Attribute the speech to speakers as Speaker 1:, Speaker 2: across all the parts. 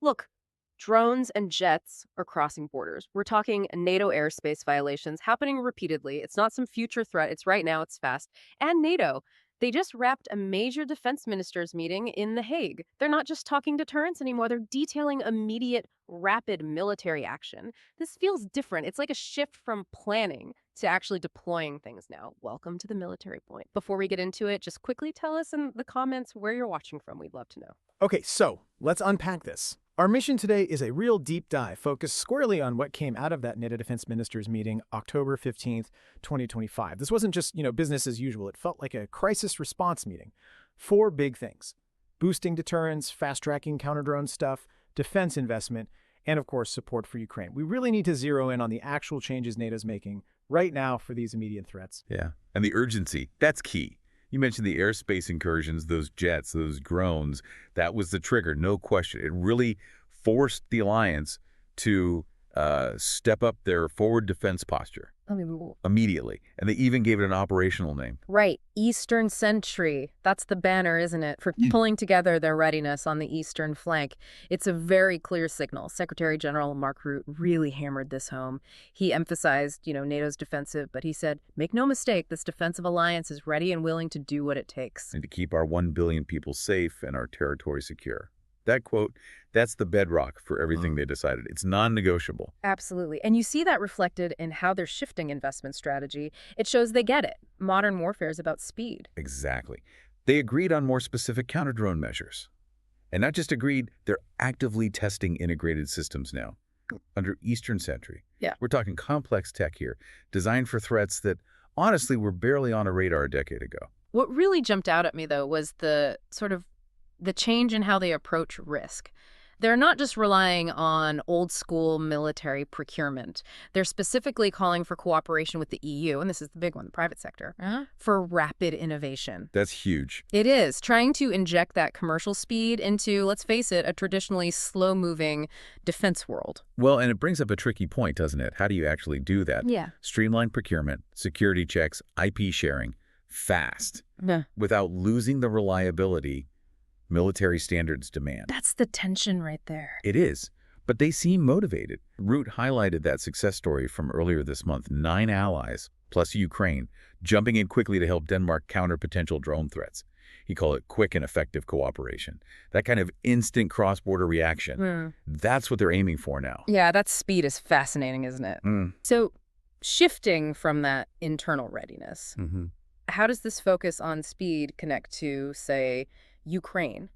Speaker 1: Look, drones and jets are crossing borders. We're talking NATO airspace violations happening repeatedly. It's not some future threat. It's right now. It's fast. And NATO, they just wrapped a major defense ministers meeting in The Hague. They're not just talking deterrence anymore. They're detailing immediate, rapid military action. This feels different. It's like a shift from planning to actually deploying things now. Welcome to the military point. Before we get into it, just quickly tell us in the comments where you're watching from. We'd love to know.
Speaker 2: Okay, so let's unpack this. Our mission today is a real deep dive focused squarely on what came out of that NATO Defence Ministers meeting October 15th, 2025. This wasn't just, business as usual. It felt like a crisis response meeting. 4 big things: boosting deterrence, fast-tracking counter-drone stuff, defense investment, and of course, support for Ukraine. We really need to zero in on the actual changes NATO's making right now for these immediate threats.
Speaker 3: Yeah, and the urgency, that's key. You mentioned the airspace incursions, those jets, those drones. That was the trigger, no question. It really forced the alliance to step up their forward defense posture immediately. And they even gave it an operational name.
Speaker 1: Right. Eastern Sentry. That's the banner, isn't it? For pulling together their readiness on the eastern flank. It's a very clear signal. Secretary General Mark Rutte really hammered this home. He emphasized, NATO's defensive, but he said, make no mistake, this defensive alliance is ready and willing to do what it takes.
Speaker 3: And to keep our 1 billion people safe and our territory secure. That quote, that's the bedrock for everything they decided. It's non-negotiable.
Speaker 1: Absolutely. And you see that reflected in how they're shifting investment strategy. It shows they get it. Modern warfare is about speed.
Speaker 3: Exactly. They agreed on more specific counter-drone measures. And not just agreed, they're actively testing integrated systems now under Eastern Sentry.
Speaker 1: Yeah.
Speaker 3: We're talking complex tech here, designed for threats that honestly were barely on a radar a decade ago.
Speaker 1: What really jumped out at me, though, was the change in how they approach risk. They're not just relying on old school military procurement. They're specifically calling for cooperation with the EU, and this is the big one, the private sector, for rapid innovation.
Speaker 3: That's huge.
Speaker 1: It is. Trying to inject that commercial speed into, let's face it, a traditionally slow-moving defense world.
Speaker 3: Well, and it brings up a tricky point, doesn't it? How do you actually do that?
Speaker 1: Yeah.
Speaker 3: Streamline procurement, security checks, IP sharing, fast, without losing the reliability military standards demand.
Speaker 1: That's the tension right there.
Speaker 3: It is, but they seem motivated. Rutte highlighted that success story from earlier this month, 9 allies, plus Ukraine, jumping in quickly to help Denmark counter potential drone threats. He called it quick and effective cooperation. That kind of instant cross-border reaction, that's what they're aiming for now.
Speaker 1: Yeah, that speed is fascinating, isn't it? So shifting from that internal readiness, how does this focus on speed connect to, say, Ukraine?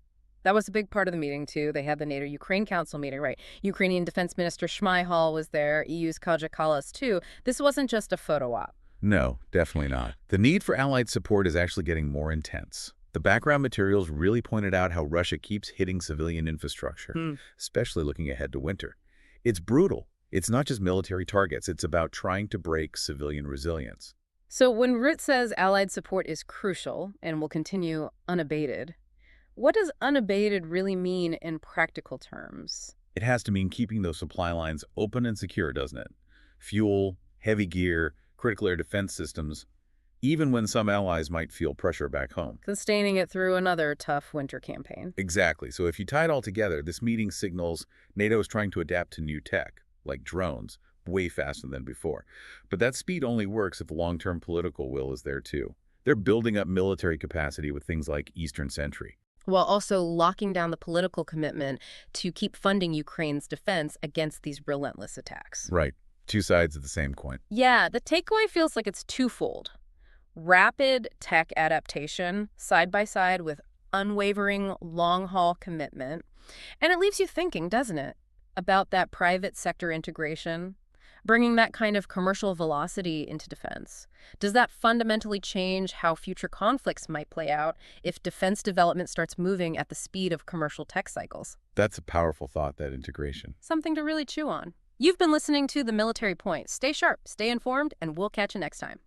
Speaker 1: That was a big part of the meeting, too. They had the NATO Ukraine Council meeting, right? Ukrainian Defense Minister Shmyhal was there, EU's Kaja Kallas, too. This wasn't just a photo op.
Speaker 3: No, definitely not. The need for allied support is actually getting more intense. The background materials really pointed out how Russia keeps hitting civilian infrastructure, especially looking ahead to winter. It's brutal. It's not just military targets. It's about trying to break civilian resilience.
Speaker 1: So when Rutte says allied support is crucial and will continue unabated, what does unabated really mean in practical terms?
Speaker 3: It has to mean keeping those supply lines open and secure, doesn't it? Fuel, heavy gear, critical air defense systems, even when some allies might feel pressure back home.
Speaker 1: Sustaining it through another tough winter campaign.
Speaker 3: Exactly. So if you tie it all together, this meeting signals NATO is trying to adapt to new tech, like drones, way faster than before. But that speed only works if the long-term political will is there too. They're building up military capacity with things like Eastern Sentry,
Speaker 1: while also locking down the political commitment to keep funding Ukraine's defense against these relentless attacks.
Speaker 3: Right. 2 sides of the same coin.
Speaker 1: Yeah, the takeaway feels like it's twofold. Rapid tech adaptation, side by side with unwavering long-haul commitment. And it leaves you thinking, doesn't it, about that private sector integration, bringing that kind of commercial velocity into defense. Does that fundamentally change how future conflicts might play out if defense development starts moving at the speed of commercial tech cycles?
Speaker 3: That's a powerful thought, that integration.
Speaker 1: Something to really chew on. You've been listening to The Military Point. Stay sharp, stay informed, and we'll catch you next time.